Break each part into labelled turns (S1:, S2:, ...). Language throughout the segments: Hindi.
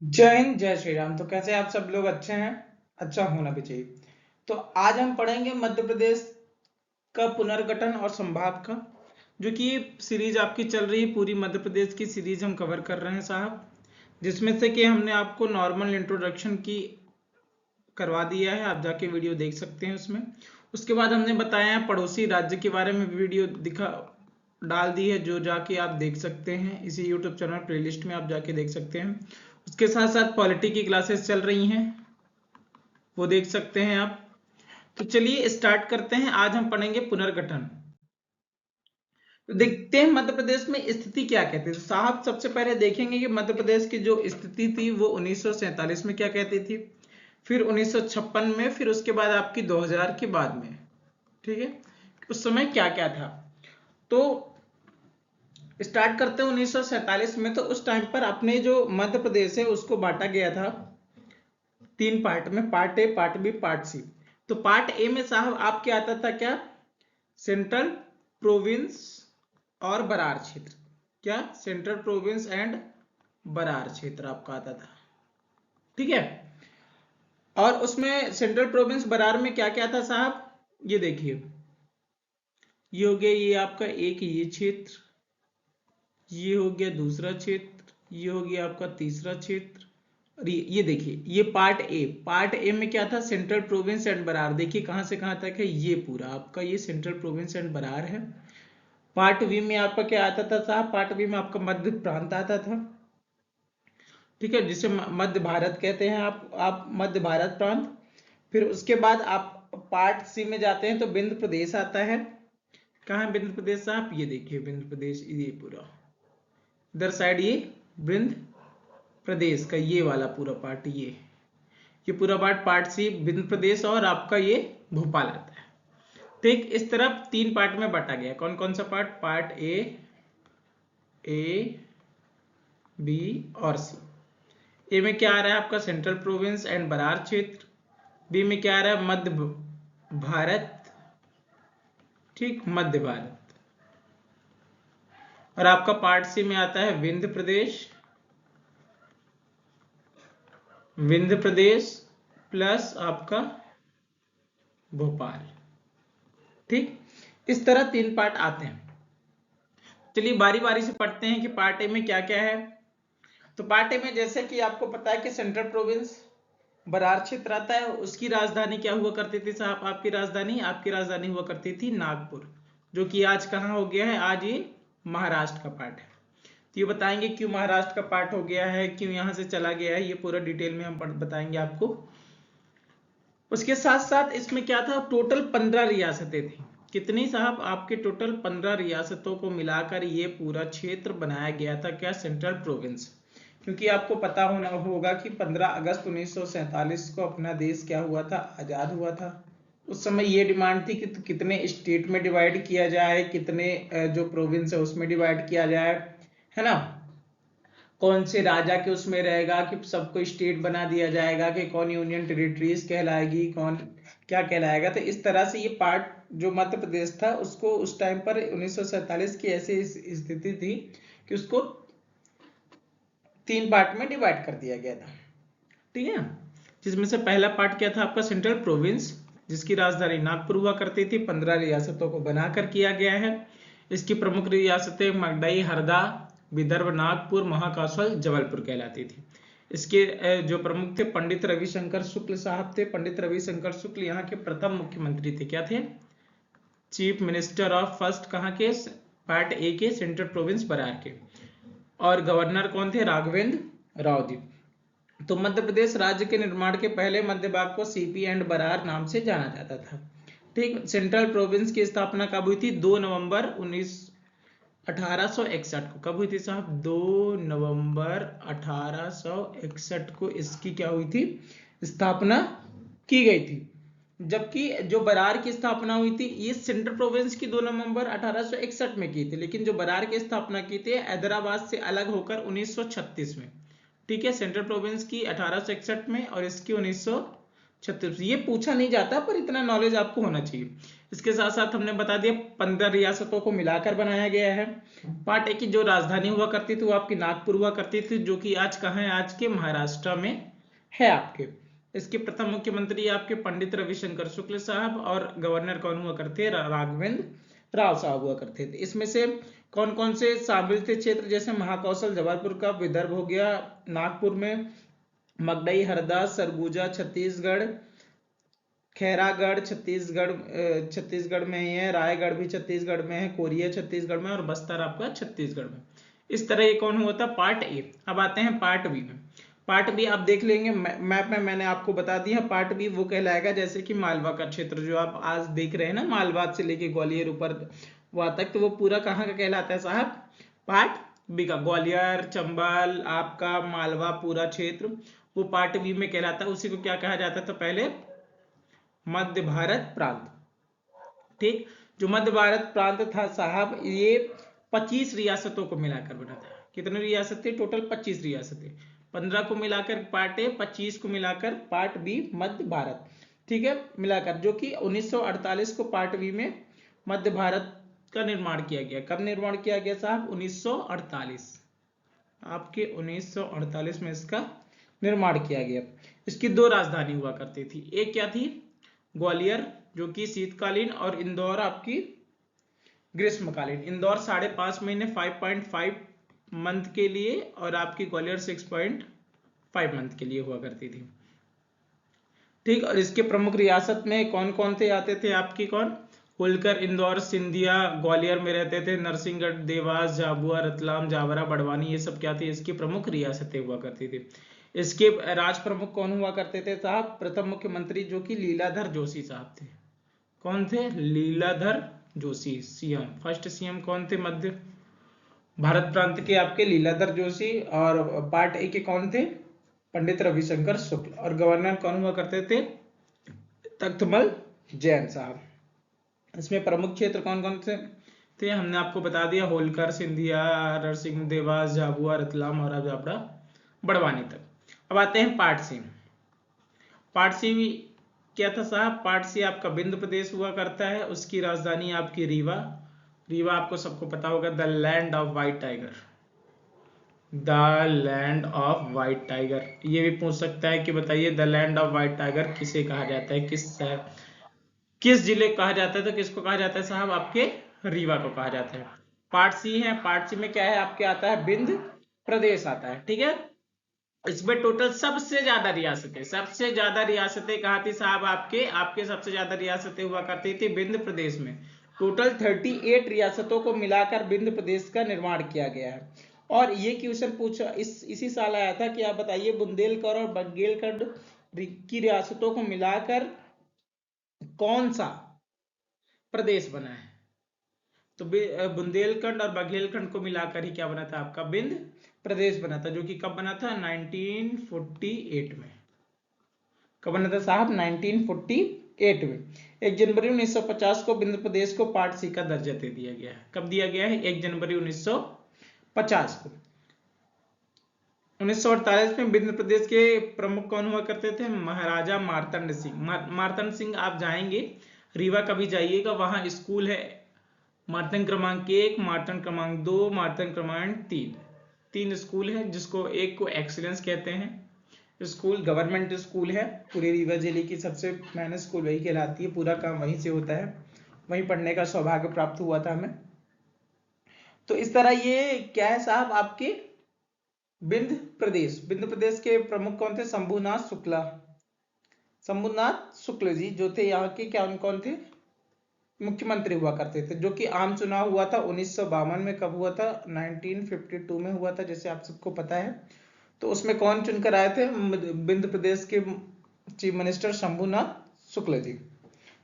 S1: जय हिंद, जय श्री राम। तो कैसे आप सब लोग? अच्छे हैं? अच्छा होना भी चाहिए। तो आज हम पढ़ेंगे मध्य प्रदेश का पुनर्गठन और संभाग का, जो कि सीरीज आपकी चल रही है। पूरी मध्य प्रदेश की सीरीज हम कवर कर रहे हैं साहब, जिसमें से कि हमने आपको नॉर्मल इंट्रोडक्शन की करवा दिया है। आप जाके वीडियो देख सकते हैं उसमें। उसके बाद हमने बताया है पड़ोसी राज्य के बारे में वीडियो दिखा डाल दी है, जो जाके आप देख सकते हैं इसी यूट्यूब चैनल प्लेलिस्ट में आप जाके देख सकते हैं। उसके साथ साथ पॉलिटी की क्लासेस चल रही हैं, वो देख सकते हैं आप। तो चलिए स्टार्ट करते हैं। आज हम पढ़ेंगे पुनर्गठन। तो देखते हैं मध्य प्रदेश में स्थिति क्या कहती है। तो साहब सबसे पहले देखेंगे कि मध्य प्रदेश की जो स्थिति थी वो 1947 में क्या कहती थी, फिर 1956 में, फिर उसके बाद आपकी 2000 के बाद में। ठीक है, उस समय क्या क्या था। तो स्टार्ट करते हैं 1947 में। तो उस टाइम पर अपने जो मध्य प्रदेश है उसको बांटा गया था 3 पार्ट में, part A, part B, part C. तो पार्ट ए में साहब आपके आता था क्या, सेंट्रल प्रोविंस और बरार क्षेत्र। क्या, सेंट्रल प्रोविंस एंड बरार क्षेत्र आपका आता था। ठीक है, और उसमें सेंट्रल प्रोविंस बरार में क्या क्या था साहब, ये देखिए। ये हो गया, ये आपका एक ये क्षेत्र, ये हो गया दूसरा क्षेत्र, ये हो गया आपका तीसरा क्षेत्र, और ये देखिए, ये पार्ट ए। पार्ट ए में क्या था, सेंट्रल प्रोविंस एंड बरार। देखिए कहां से कहां तक है, ये पूरा आपका ये सेंट्रल प्रोविंस एंड बरार है। पार्ट बी में आपका क्या आता था साहब, पार्ट बी में आपका मध्य प्रांत आता था। ठीक है, जिसे मध्य भारत कहते हैं आप मध्य भारत प्रांत। फिर उसके बाद आप पार्ट सी में जाते हैं तो बिंद प्रदेश आता है। कहाँ है बिंद प्रदेश साहब, ये देखिए बिंद प्रदेश, ये पूरा इधर साइड, ये बिंद प्रदेश का ये वाला पूरा पार्ट, ये पूरा पार्ट पार्ट सी बिंद प्रदेश, और आपका ये भोपाल आता है। ठीक, इस तरफ 3 पार्ट में बांटा गया। कौन कौन सा पार्ट, पार्ट ए, बी और सी। ए में क्या आ रहा है आपका, सेंट्रल प्रोविंस एंड बरार क्षेत्र। बी में क्या आ रहा है, मध्य भारत। ठीक, मध्य भारत। और आपका पार्ट सी में आता है विंध्य प्रदेश, विंध्य प्रदेश प्लस आपका भोपाल। ठीक, इस तरह 3 पार्ट आते हैं। चलिए बारी बारी से पढ़ते हैं कि पार्ट ए में क्या क्या है। तो पार्ट ए में जैसे कि आपको पता है कि सेंट्रल प्रोविंस बरार क्षेत्र आता है। उसकी राजधानी क्या हुआ करती थी साहब, आपकी राजधानी हुआ करती थी नागपुर, जो कि आज कहाँ हो गया है, आज ये महाराष्ट्र का पार्ट है। तो ये बताएंगे क्यों महाराष्ट्र का पार्ट हो गया है, क्यों यहां से चला गया है, ये पूरा डिटेल में हम बताएंगे आपको। उसके साथ साथ इसमें क्या था, टोटल 15 रियासतें थी। कितनी साहब, आपके टोटल 15 रियासतों को मिलाकर ये पूरा क्षेत्र बनाया गया था, क्या, सेंट्रल प्रोविंस। क्योंकि आपको पता होना होगा कि 15 अगस्त 1947 को अपना देश क्या हुआ था, आजाद हुआ था। उस समय ये डिमांड थी कि कितने स्टेट में डिवाइड किया जाए, कितने जो प्रोविंस है उसमें डिवाइड किया जाए, है ना। कौन से राजा के उसमें रहेगा, कि सबको स्टेट बना दिया जाएगा, कि कौन यूनियन टेरिटरीज कहलाएगी, कौन क्या कहलाएगा। तो इस तरह से ये पार्ट जो मध्य प्रदेश था उसको उस टाइम पर 1947 की ऐसी स्थिति थी कि उसको 3 पार्ट में डिवाइड कर दिया गया था। ठीक है, जिसमें से पहला पार्ट क्या था आपका, सेंट्रल प्रोविंस, जिसकी राजधानी नागपुर हुआ करती थी। 15 रियासतों को बनाकर किया गया है। इसकी प्रमुख रियासतें मगधई, हरदा, विदर्भ, नागपुर, महाकाशल, जबलपुर कहलाती थी। इसके जो प्रमुख थे पंडित रविशंकर शुक्ल साहब थे। पंडित रविशंकर शुक्ल यहाँ के प्रथम मुख्यमंत्री थे। क्या थे, चीफ मिनिस्टर ऑफ फर्स्ट, कहाँ के, पार्ट ए के, सेंट्रल प्रोविंस बरार के। और गवर्नर कौन थे, राघवेंद्र राव। तो मध्य प्रदेश राज्य के निर्माण के पहले मध्य भाग को सीपी एंड बरार नाम से जाना जाता था। ठीक, सेंट्रल प्रोविंस की स्थापना कब हुई थी, 2 नवंबर 1861 को। कब हुई थी साहब, 2 नवंबर 1861 को इसकी क्या हुई थी, स्थापना की गई थी। जबकि जो बरार की स्थापना हुई थी, ये सेंट्रल प्रोविंस की 2 नवंबर 1861 में की थी, लेकिन जो बरार की स्थापना की थी हैदराबाद से अलग होकर 1936 में। ठीक है, सेंट्रल प्रोविंस की 1861 में और इसकी 1936। ये पूछा नहीं जाता पर इतना नॉलेज आपको होना चाहिए। इसके साथ साथ हमने बता दिया 15 रियासतों को मिलाकर बनाया गया है। पार्ट ए की जो राजधानी हुआ करती थी वो आपकी नागपुर हुआ करती थी, जो कि आज कहाँ है, आज के महाराष्ट्र में है आपके। इसके प्रथम मुख्यमंत्री आपके पंडित रविशंकर शुक्ल साहब, और गवर्नर कौन हुआ करते, राघवेंद्र राव साहब हुआ करते थे। इसमें से कौन कौन से शामिल थे क्षेत्र, जैसे महाकौशल जबलपुर का, विदर्भ हो गया नागपुर में, मगडई हरदा सरगुजा छत्तीसगढ़, खैरागढ़ छत्तीसगढ़ में ही है, रायगढ़ भी छत्तीसगढ़ में है, कोरिया छत्तीसगढ़ में, और बस्तर आपका छत्तीसगढ़ में। इस तरह ये कौन हुआ था, पार्ट ए। अब आते हैं पार्ट बी में। पार्ट बी आप देख लेंगे मैप में, मैंने आपको बता दिया। पार्ट बी वो कहलाएगा जैसे कि मालवा का क्षेत्र जो आप आज देख रहे हैं ना, मालवा से लेके ग्वालियर ऊपर वहां तक, तो वो पूरा कहाँ का कहलाता है साहब, पार्ट बी का। ग्वालियर चंबल आपका मालवा पूरा क्षेत्र वो पार्ट बी में कहलाता है। उसी को क्या कहा जाता था पहले, मध्य भारत प्रांत। ठीक, जो मध्य भारत प्रांत था साहब, ये 25 रियासतों को मिलाकर बना था। कितनी रियासतें टोटल, 25 रियासतें। 15 को मिलाकर पार्ट ए, 25 को मिलाकर पार्ट बी मध्य भारत। ठीक है, मिलाकर, जो कि 1948 को पार्ट बी में मध्य भारत का निर्माण किया गया। कब निर्माण किया गया साहब, 1948, आपके 1948 में इसका निर्माण किया गया। इसकी दो राजधानी हुआ करती थी, एक क्या थी, ग्वालियर जो कि शीतकालीन, और इंदौर आपकी ग्रीष्मकालीन। इंदौर 5.5 महीने 5.5 मंथ के लिए, और आपकी ग्वालियर 6.5 मंथ के लिए हुआ करती थी। ठीक, और इसके प्रमुख रियासत में कौन कौन थे आते थे आपकी, कौन, होलकर, इंदौर, सिंधिया ग्वालियर में रहते थे, नरसिंहगढ़, देवास, झाबुआ, रतलाम, जावरा, बड़वानी, ये सब क्या थी, इसकी प्रमुख रियासतें हुआ करती थी। इसके राज प्रमुख कौन हुआ करते थे साहब, प्रथम मुख्यमंत्री जो कि लीलाधर जोशी साहब थे। कौन थे, Leeladhar Joshi, CM, first CM कौन थे, मध्य भारत प्रांत के आपके लीलाधर जोशी। और पार्ट ए के कौन थे, पंडित रविशंकर शुक्ल, और गवर्नर कौन हुआ करते थे, तख्तमल जैन साहब। इसमें प्रमुख क्षेत्र कौन कौन से थे, हमने आपको बता दिया, होलकर, सिंधिया, नरसिंह, देवास, झाबुआ, रतलाम, और अब आपका बड़वानी तक। अब आते हैं पार्ट सी। पार्ट सी क्या था साहब, पार्ट सी आपका बिंद प्रदेश हुआ करता है, उसकी राजधानी आपकी रीवा। रीवा आपको सबको पता होगा, the land of white tiger, the land of white tiger. ये भी पूछ सकता है कि बताइए the land of white tiger किसे कहा जाता है, किस जिले को कहा जाता है, तो किसको कहा जाता है साहब, आपके रीवा को कहा जाता है। पार्ट सी है, पार्ट सी में क्या है आपके, आता है बिंद प्रदेश आता है। ठीक है, इसमें टोटल सबसे ज्यादा रियासतें कहाँ थी साहब, आपके सबसे ज्यादा रियासतें हुआ करती थी बिंद प्रदेश में। टोटल 38 रियासतों को मिलाकर बिंद प्रदेश का निर्माण किया गया है। और ये क्वेश्चन पूछा इसी साल आया था कि आप बताइए बुंदेलखंड और बघेलखंड की रियासतों को मिलाकर कौन सा प्रदेश बना है, तो बुंदेलखंड और बघेलखंड को मिलाकर ही क्या बना था, आपका बिंद प्रदेश बना था, जो कि कब बना था, 1948 में। कब बना था साहब, 1948 में। 1 जनवरी 1950 को बिंद प्रदेश को पार्ट सी का दर्जा दे दिया गया है। कब दिया गया है, 1 जनवरी 1950 को। 1948 में बिंद प्रदेश के प्रमुख कौन हुआ करते थे, महाराजा मार्तंड सिंह। मार्तंड सिंह आप जाएंगे रीवा कभी जाइएगा, वहां स्कूल है, मार्तंड क्रमांक 1, मार्तंड क्रमांक 2, मार्तंड क्रमांक 3, 3 स्कूल है, जिसको एक को एक्सीलेंस कहते हैं। स्कूल गवर्नमेंट स्कूल है, पूरे रीवा जिले की सबसे मेहनत स्कूल वही कहलाती है, पूरा काम वहीं से होता है, वहीं पढ़ने का सौभाग्य प्राप्त हुआ था हमें। तो इस तरह ये क्या है साहब, आपके बिंद प्रदेश के प्रमुख कौन थे, शंभुनाथ शुक्ल जी जो थे यहाँ के, क्या कौन थे, मुख्यमंत्री हुआ करते थे। जो कि आम चुनाव हुआ था 1952 में, कब हुआ था, 1952 में हुआ था, जैसे आप सबको पता है। तो उसमें कौन चुनकर आए थे, बिंद प्रदेश के चीफ मिनिस्टर शंभुनाथ शुक्ल जी।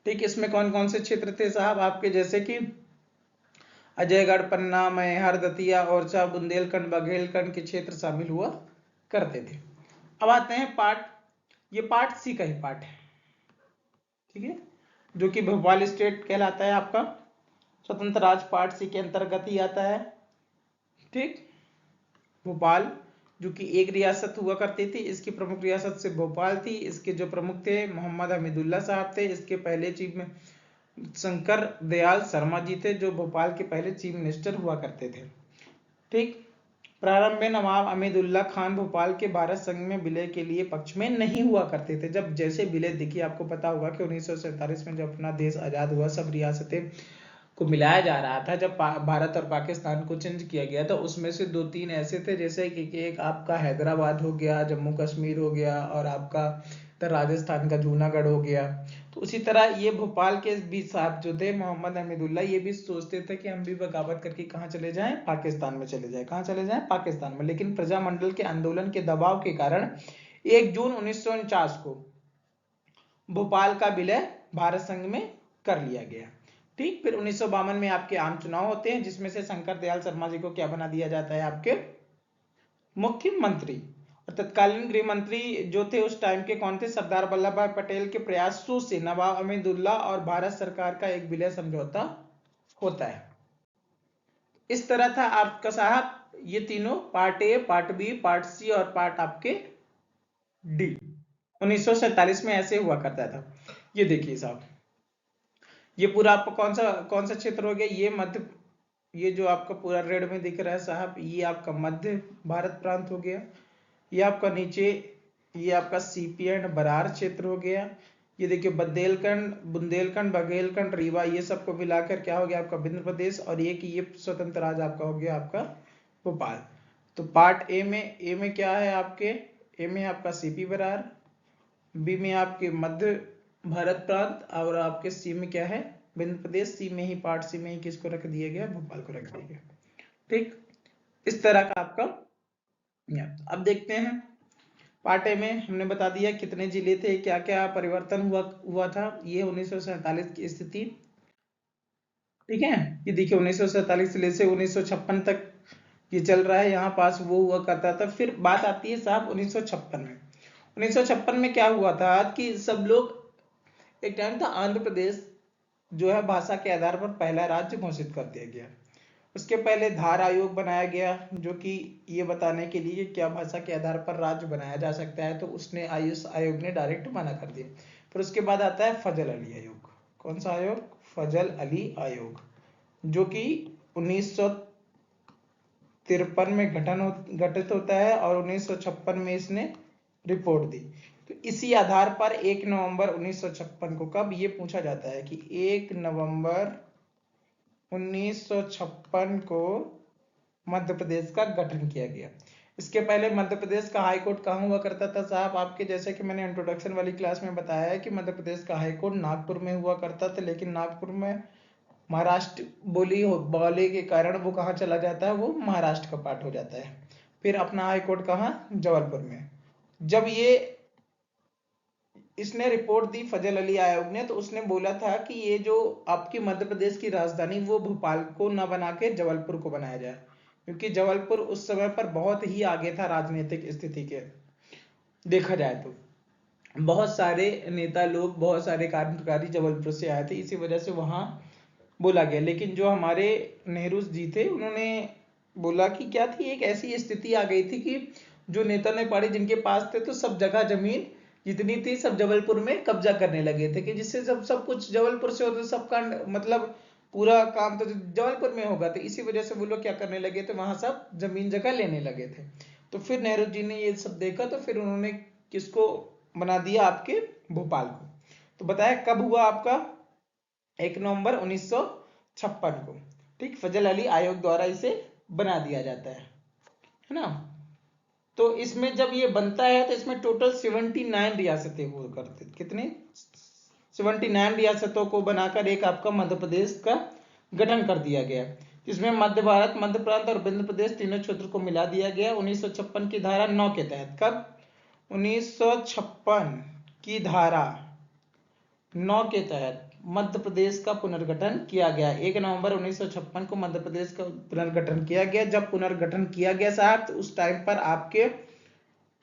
S1: ठीक, इसमें कौन कौन से क्षेत्र थे साहब आपके, जैसे कि अजयगढ़, पन्ना, मैहर, दतिया, ओरछा, बुंदेलखंड, बघेलखंड के क्षेत्र शामिल हुआ करते थे। अब आते हैं ये पार्ट सी का ही पार्ट है। ठीक है, जो कि भोपाल स्टेट कहलाता है आपका, स्वतंत्र राज्य पार्ट सी के अंतर्गत ही आता है। ठीक, भोपाल जो कि एक रियासत हुआ करती थी, इसकी प्रमुख रियासत से भोपाल थी। इसके जो प्रमुख थे मोहम्मद हमीदुल्ला साहब थे, इसके पहले चीफ में शंकर दयाल शर्मा जी थे, जो भोपाल के पहले चीफ मिनिस्टर हुआ करते थे। ठीक। प्रारंभ में नवाब अमीदुल्ला खान भोपाल के भारत संघ में विलय के लिए पक्ष में नहीं हुआ करते थे। जब जैसे विलय, देखिए आपको पता होगा कि 1947 में जब अपना देश आजाद हुआ, सब रियासतें को मिलाया जा रहा था, जब भारत और पाकिस्तान को चेंज किया गया था, उसमें से 2-3 ऐसे थे, जैसे कि एक आपका हैदराबाद हो गया, जम्मू कश्मीर हो गया, और आपका राजस्थान का जूनागढ़ हो गया। तो उसी तरह ये भोपाल के भी साहब जो थे मोहम्मद अमीदुल्ला, ये भी सोचते थे कि हम भी बगावत करके कहाँ चले जाएं, पाकिस्तान में चले जाएं। कहाँ चले जाएं? पाकिस्तान में। लेकिन प्रजामंडल के आंदोलन के दबाव के कारण 1 जून 1949 को भोपाल का विलय भारत संघ में कर लिया गया। ठीक। फिर 1952 में आपके आम चुनाव होते हैं, जिसमें से शंकर दयाल शर्मा जी को क्या बना दिया जाता है? आपके मुख्यमंत्री। और तत्कालीन गृह मंत्री जो थे उस टाइम के कौन थे? सरदार वल्लभ भाई पटेल के प्रयासों से नवाब अमीदुल्ला और भारत सरकार का एक विलय समझौता होता है। इस तरह था आपका साहब ये तीनों, part A, part B, part C और पार्ट आपके डी। 1947 में ऐसे हुआ करता था। ये देखिए साहब, ये पूरा आपका कौन सा क्षेत्र हो गया? ये मध्य, ये जो आपका पूरा रेड में दिख रहा है साहब, ये आपका मध्य भारत प्रांत हो गया। ये आपका नीचे, ये आपका सीपी एंड बरार क्षेत्र हो गया। ये देखिए बुंदेलखंड, बघेलखंड, रीवा, ये सबको मिलाकर क्या हो गया? आपका विंध्य प्रदेश। और ये स्वतंत्र राज्य आपका हो गया आपका भोपाल। तो पार्ट ए में क्या है आपके? ए में आपका सीपी बरार, बी में आपके मध्य भारत प्रांत, और आपके सी में क्या है? विंध्य प्रदेश। सी में ही, पार्ट सी में ही किसको रख दिया गया? भोपाल को रख दिया गया। ठीक। इस तरह का आपका। अब देखते हैं पार्ट ए में, हमने बता दिया कितने जिले थे, क्या क्या परिवर्तन हुआ था। ये 1947 की स्थिति। ठीक है। ये देखिए 1947 से 1956 तक ये चल रहा है, यहाँ पास वो हुआ करता था। फिर बात आती है साहब 1956 में। 1956 में क्या हुआ था कि सब लोग, एक टाइम था आंध्र प्रदेश जो है भाषा के आधार पर पहला राज्य घोषित कर दिया गया। उसके पहले धार आयोग बनाया गया, जो कि ये बताने के लिए क्या भाषा के आधार पर राज्य बनाया जा सकता है, तो उसने आयुष आयोग ने डायरेक्ट मना कर दिया। फिर उसके बाद आता है फजल अली आयोग। कौन सा आयोग? फजल अली आयोग, जो कि 1953 में गठित होता है, और 1956 में इसने रिपोर्ट दी। तो इसी आधार पर 1 नवंबर 1956 को, कब ये पूछा जाता है कि 1 नवंबर 1956 को मध्य प्रदेश का गठन किया गया। इसके पहले मध्य प्रदेश का हाई कोर्ट कहाँ हुआ करता था साहब? आपके जैसे कि मैंने इंट्रोडक्शन वाली क्लास में बताया है कि मध्य प्रदेश का हाई कोर्ट नागपुर में हुआ करता था, लेकिन नागपुर में महाराष्ट्र बोली के कारण वो कहाँ चला जाता है? वो महाराष्ट्र का पार्ट हो जाता है। फिर अपना हाई कोर्ट कहाँ? जबलपुर में। जब ये इसने रिपोर्ट दी फजल अली आयोग ने, तो उसने बोला था कि ये जो आपकी मध्य प्रदेश की राजधानी वो भोपाल को न बना के जबलपुर को बनाया जाए, क्योंकि जबलपुर उस समय पर बहुत ही आगे था राजनीतिक स्थिति के, देखा जाए तो बहुत सारे नेता लोग, बहुत सारे क्रांतिकारी जबलपुर से आए थे, इसी वजह से वहां बोला गया। लेकिन जो हमारे नेहरू जी थे, उन्होंने बोला कि क्या थी, एक ऐसी स्थिति आ गई थी कि जो नेता नेपाड़ी जिनके पास थे, तो सब जगह जमीन जितनी थी सब जबलपुर में कब्जा करने लगे थे, कि जिससे सब कुछ जबलपुर से होता, सबका मतलब पूरा काम तो जबलपुर में होगा। तो इसी वजह से वो लोग क्या करने लगे थे, वहां सब जमीन जगह लेने लगे थे। तो फिर नेहरू जी ने ये सब देखा, तो फिर उन्होंने किसको बना दिया? आपके भोपाल को। तो बताया कब हुआ आपका? 1 नवंबर 1956 को। ठीक। फजल अली आयोग द्वारा इसे बना दिया जाता है ना। तो इसमें जब ये बनता है तो इसमें टोटल 79 रियासतें हुआ करती। कितनी? 79 रियासतों को बनाकर एक आपका मध्य प्रदेश का गठन कर दिया गया, जिसमें मध्य भारत, मध्य प्रांत और विंध्य प्रदेश तीनों क्षेत्र को मिला दिया गया 1956 की धारा 9 के तहत। कब? 1956 की धारा 9 के तहत मध्य प्रदेश का पुनर्गठन किया गया। 1 नवंबर 1956 को मध्य प्रदेश का पुनर्गठन किया गया। जब पुनर्गठन किया गया साहब, तो उस टाइम पर आपके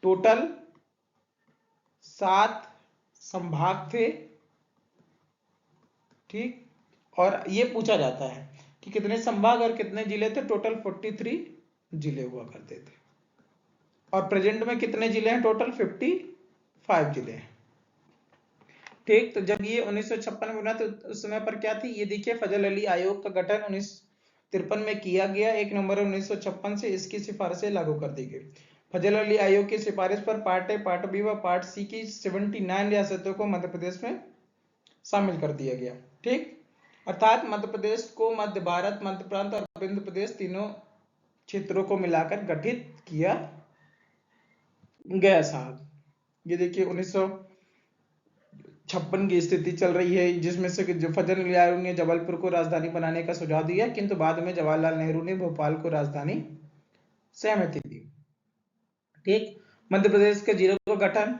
S1: टोटल 7 संभाग थे। ठीक। और ये पूछा जाता है कि कितने संभाग और कितने जिले थे? टोटल 43 जिले हुआ करते थे। और प्रेजेंट में कितने जिले हैं? टोटल 55 जिले हैं। ठीक, तो जब ये 1956 में बना तो उस समय पर क्या थी, ये देखिए फजल अली आयोग का गठन 1953 में किया गया। 1 नवंबर 1956 से इसकी सिफारिशें लागू कर दी गई। फजल अली आयोग की सिफारिश पर पार्ट ए, पार्ट बी व पार्ट सी की 79 रियासतों को मध्य प्रदेश में शामिल कर दिया गया। ठीक, अर्थात मध्य प्रदेश को मध्य भारत, मध्य प्रांत और विंध्य प्रदेश तीनों क्षेत्रों को मिलाकर गठित किया गया साहब। ये देखिए 1956 की स्थिति चल रही है, जिसमें से फजल अली आयोग ने जबलपुर को राजधानी बनाने का सुझाव दिया, किंतु बाद में जवाहरलाल नेहरू ने भोपाल को राजधानी सहमति दी। ठीक, मध्य प्रदेश के जिलों का गठन।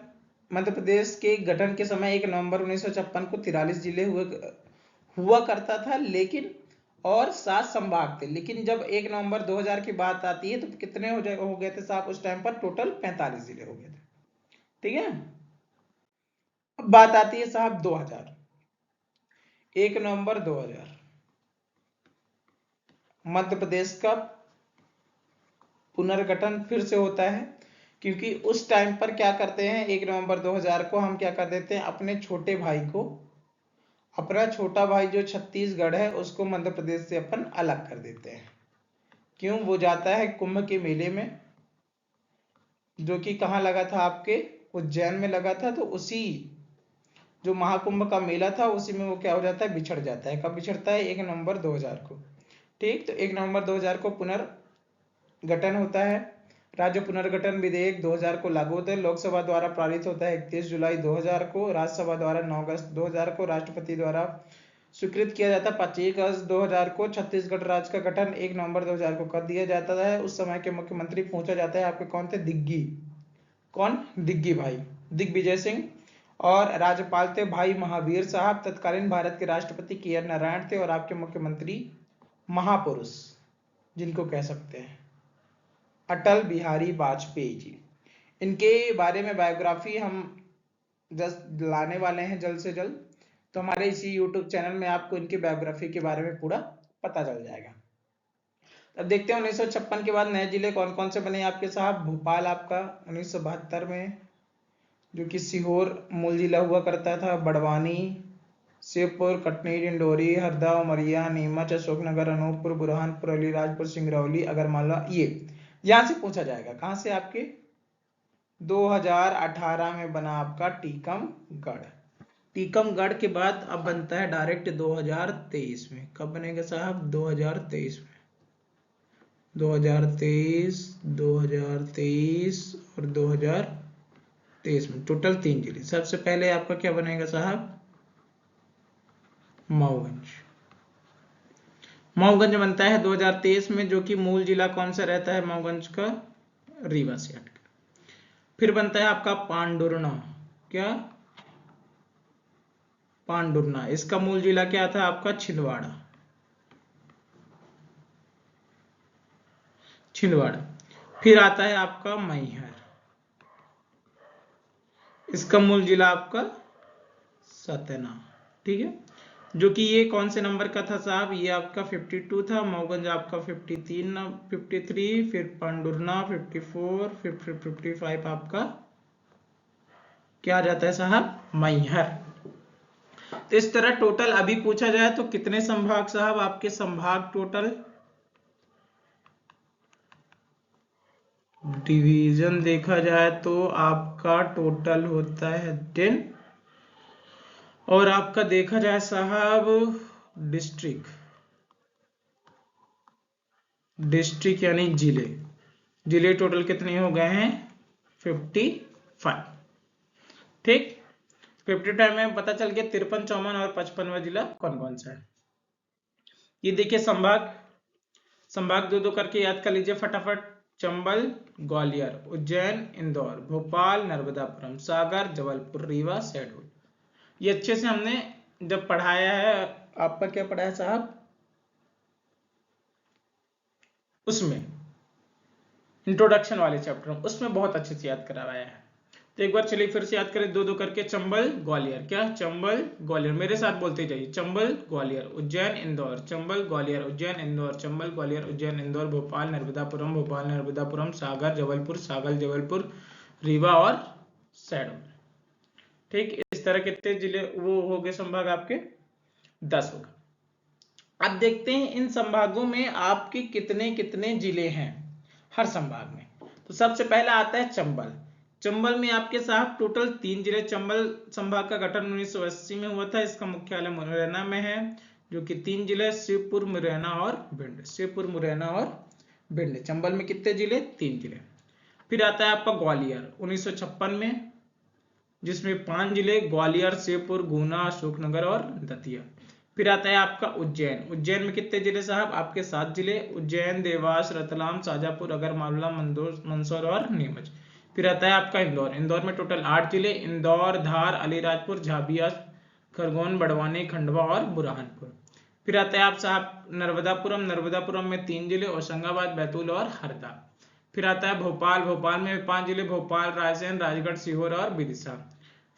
S1: मध्य प्रदेश के गठन के समय 1 नवंबर 1956 को 43 जिले हुआ करता था, लेकिन और 7 संभाग थे। लेकिन जब 1 नवंबर 2000 की बात आती है तो कितने हो गए थे साहब, उस टाइम पर टोटल 45 जिले हो गए थे। ठीक है, अब बात आती है साहब 2000, 1 नवंबर 2000 मध्य प्रदेश का पुनर्गठन फिर से होता है, क्योंकि उस टाइम पर क्या करते हैं, 1 नवंबर 2000 को हम क्या कर देते हैं, अपने छोटे भाई को, अपना छोटा भाई जो छत्तीसगढ़ है उसको मध्य प्रदेश से अपन अलग कर देते हैं। क्यों, वो जाता है कुंभ के मेले में, जो कि कहाँ लगा था, आपके उज्जैन में लगा था। तो उसी जो महाकुंभ का मेला था उसी में वो क्या हो जाता है, बिछड़ जाता है। कब बिछड़ता है, 1 नवंबर 2000 को। ठीक, तो 1 नवंबर 2000 को पुनर्गठन होता है। राज्य पुनर्गठन विधेयक 2000 को लागू होता है। लोकसभा द्वारा पारित होता है 31 जुलाई 2000 को। राज्यसभा द्वारा 9 अगस्त 2000 को। राष्ट्रपति द्वारा स्वीकृत किया जाता है 25 अगस्त 2000 को। छत्तीसगढ़ राज्य का गठन 1 नवंबर 2000 को कर दिया जाता है। उस समय के मुख्यमंत्री पूछा जाता है आपके कौन थे, दिग्गी, कौन, दिग्गी भाई, दिग्विजय सिंह। और राज्यपाल थे भाई महावीर साहब। तत्कालीन भारत के राष्ट्रपति के नारायण थे। और आपके मुख्यमंत्री महापुरुष जिनको कह सकते हैं अटल बिहारी वाजपेयी जी। इनके बारे में बायोग्राफी हम जस्ट लाने वाले हैं जल्द से जल्द, तो हमारे इसी यूट्यूब चैनल में आपको इनकी बायोग्राफी के बारे में पूरा पता चल जाएगा। अब देखते हैं 1956 के बाद नए जिले कौन कौन से बने आपके साहब। भोपाल आपका 1972 में, जो कि सीहोर मूल जिला हुआ करता था। बड़वानी, शिवपुर, कटनी, डिंडोरी, हरदा, उमरिया, नीमच, अशोकनगर, अनूपपुर, बुरहानपुर, अलीराजपुर, सिंगरौली, अगरमालवा, ये यहां से पूछा जाएगा। कहां से, आपके 2018 में बना आपका टीकमगढ़। टीकमगढ़ के बाद अब बनता है डायरेक्ट 2023 में। कब बनेगा साहब, 2023 में। 2023, 2023 और 2023 में टोटल 3 जिले। सबसे पहले आपका क्या बनेगा साहब, मऊगंज। मऊगंज बनता है 2023 में, जो कि मूल जिला कौन सा रहता है मऊगंज का, रीवा से हटकर। फिर बनता है आपका पांडुरना। क्या, पांडुरना, इसका मूल जिला क्या था आपका, छिंदवाड़ा। छिंदवाड़ा। फिर आता है आपका मैहर, इसका मूल जिला आपका सतना। ठीक है, जो कि ये कौन से नंबर का था साहब, ये आपका 52 था। मऊगंज आपका 53, फिर पांडुरना 54, फिर 55 आपका क्या आ जाता है साहब, मैहर। तो इस तरह टोटल अभी पूछा जाए तो कितने संभाग साहब आपके, संभाग टोटल, डिवीजन देखा जाए तो आपका टोटल होता है 10। और आपका देखा जाए साहब डिस्ट्रिक्ट, डिस्ट्रिक्ट यानी जिले, जिले टोटल कितने हो गए हैं, 55। ठीक, 55 में पता चल गया 53, 54 और 55वां जिला कौन कौन सा है। ये देखिए संभाग, संभाग दो दो करके याद कर लीजिए फटाफट। चंबल, ग्वालियर, उज्जैन, इंदौर, भोपाल, नर्मदापुरम, सागर, जबलपुर, रीवा, शहडोल। ये अच्छे से हमने जब पढ़ाया है, आपका क्या पढ़ाया साहब, उसमें इंट्रोडक्शन वाले चैप्टर में, उसमें बहुत अच्छे से याद करवाया है। तो एक बार चलिए फिर से याद करें दो दो करके। चंबल, ग्वालियर, क्या, चंबल, ग्वालियर, मेरे साथ बोलते जाइए। चंबल, ग्वालियर, उज्जैन, इंदौर, चंबल, ग्वालियर, उज्जैन, इंदौर, चंबल, ग्वालियर, उज्जैन, इंदौर, भोपाल, नर्मदापुरम, भोपाल, नर्मदापुरम, सागर, जबलपुर, रीवा और शहडोल। ठीक, इस तरह कितने जिले वो हो गए संभाग आपके 10 हो गए। अब देखते हैं इन संभागों में आपके कितने कितने जिले हैं हर संभाग में। तो सबसे पहला आता है चंबल। चंबल में आपके साहब टोटल 3 जिले। चंबल संभाग का गठन 1980 में हुआ था। इसका मुख्यालय मुरैना में है, जो कि 3 जिले शिवपुर, मुरैना और भिंड। शिवपुर, मुरैना और भिंड। चंबल में कितने जिले? 3 जिले। फिर आता है आपका ग्वालियर 1956 में, जिसमें 5 जिले ग्वालियर, शिवपुर, गुना, अशोकनगर और दतिया। फिर आता है आपका उज्जैन। उज्जैन में कितने जिले साहब? आपके 7 जिले। उज्जैन, देवास, रतलाम, शाजापुर, अगरमालवा, मंदसौर और नीमच। फिर आता है आपका इंदौर। इंदौर में टोटल 8 जिले। इंदौर, धार, अलीराजपुर, झाबिया, खरगोन, बड़वानी, खंडवा और बुरहानपुर। फिर आता है आप साहब नर्मदापुरम। नर्मदापुरम में 3 जिले, होशंगाबाद, बैतूल और हरदा। फिर आता है भोपाल। भोपाल में 5 जिले, भोपाल, रायसेन, राजगढ़, सीहोर और विदिशा।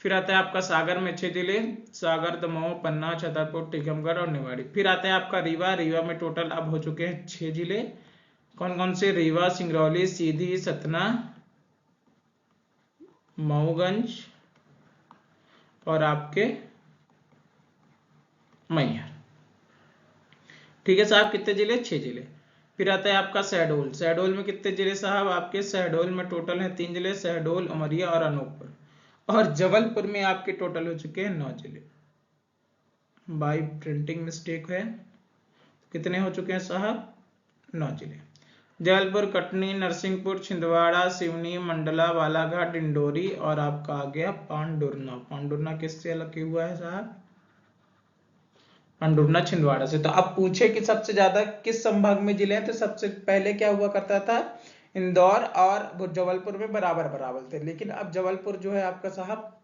S1: फिर आता है आपका सागर में 6 जिले, सागर, दमोह, पन्ना, छतरपुर, टीकमगढ़ और निवाड़ी। फिर आता है आपका रीवा। रीवा में टोटल अब हो चुके हैं 6 जिले। कौन कौन से? रीवा, सिंगरौली, सीधी, सतना, मऊगंज और आपके मैहर। ठीक है साहब, कितने जिले? 6 जिले। फिर आता है आपका शहडोल। शहडोल में कितने जिले साहब? आपके शहडोल में टोटल है 3 जिले, शहडोल, उमरिया और अनूपपुर। और जबलपुर में आपके टोटल हो चुके हैं 9 जिले। बाई प्रिंटिंग मिस्टेक है। कितने हो चुके हैं साहब? 9 जिले। जबलपुर, कटनी, नरसिंहपुर, छिंदवाड़ा, सिवनी, मंडला, बालाघाट, डिंडोरी और आपका आ गया पांडुरना। पांडुरना किससे अलग हुआ है साहब? पांडुरना छिंदवाड़ा से। तो अब पूछे कि सबसे ज्यादा किस संभाग में जिले हैं, तो सबसे पहले क्या हुआ करता था? इंदौर और जबलपुर में बराबर बराबर थे। लेकिन अब जबलपुर जो है आपका साहब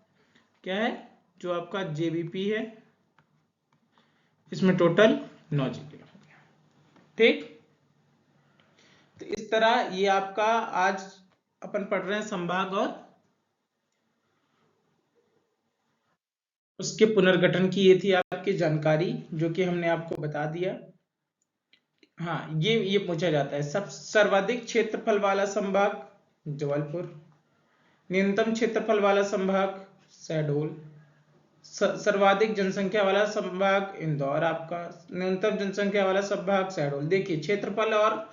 S1: क्या है? जो आपका जेबीपी है, इसमें टोटल 9 जिले हो गया। ठीक, तो इस तरह ये आपका आज अपन पढ़ रहे हैं संभाग और उसके पुनर्गठन की। ये थी आपकी जानकारी जो कि हमने आपको बता दिया। हाँ, ये पूछा जाता है सब सर्वाधिक क्षेत्रफल वाला संभाग जबलपुर, न्यूनतम क्षेत्रफल वाला संभाग शहडोल, सर्वाधिक जनसंख्या वाला संभाग इंदौर, आपका न्यूनतम जनसंख्या वाला संभाग शहडोल। देखिए क्षेत्रफल और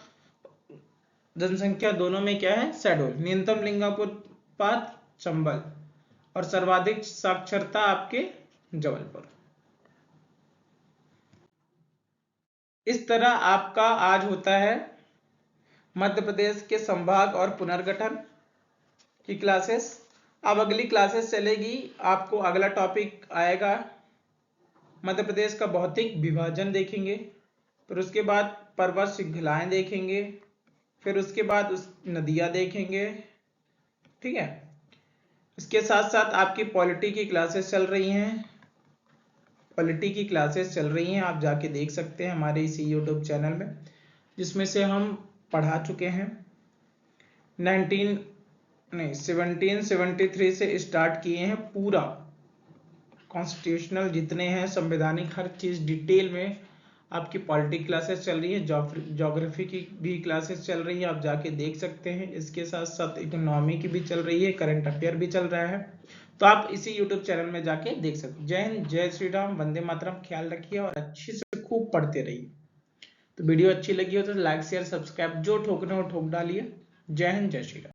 S1: जनसंख्या दोनों में क्या है? शहडोल। न्यूनतम लिंगानुपात चंबल और सर्वाधिक साक्षरता आपके जबलपुर। इस तरह आपका आज होता है मध्य प्रदेश के संभाग और पुनर्गठन की क्लासेस। अब अगली क्लासेस चलेगी, आपको अगला टॉपिक आएगा मध्य प्रदेश का भौतिक विभाजन देखेंगे, फिर उसके बाद पर्वत श्रृंखलाएं देखेंगे, फिर उसके बाद उस नदियां देखेंगे। ठीक है, इसके साथ साथ आपकी पॉलिटी की क्लासेस चल रही हैं। पॉलिटी की क्लासेस चल रही हैं, आप जाके देख सकते हैं हमारे इसी यूट्यूब चैनल में, जिसमें से हम पढ़ा चुके हैं 1773 से स्टार्ट किए हैं। पूरा कॉन्स्टिट्यूशनल जितने हैं, संवैधानिक हर चीज डिटेल में आपकी पॉलिटी क्लासेस चल रही है। ज्योग्राफी की भी क्लासेस चल रही है, आप जाके देख सकते हैं। इसके साथ साथ इकोनॉमी की भी चल रही है, करंट अफेयर भी चल रहा है, तो आप इसी यूट्यूब चैनल में जाके देख सकते हैं। जय हिंद, जय श्री राम, वंदे मातरम। ख्याल रखिए और अच्छे से खूब पढ़ते रहिए। तो वीडियो अच्छी लगी हो तो लाइक शेयर सब्सक्राइब जो ठोकना हो ठोक डालिए। जय हिंद, जय श्री राम।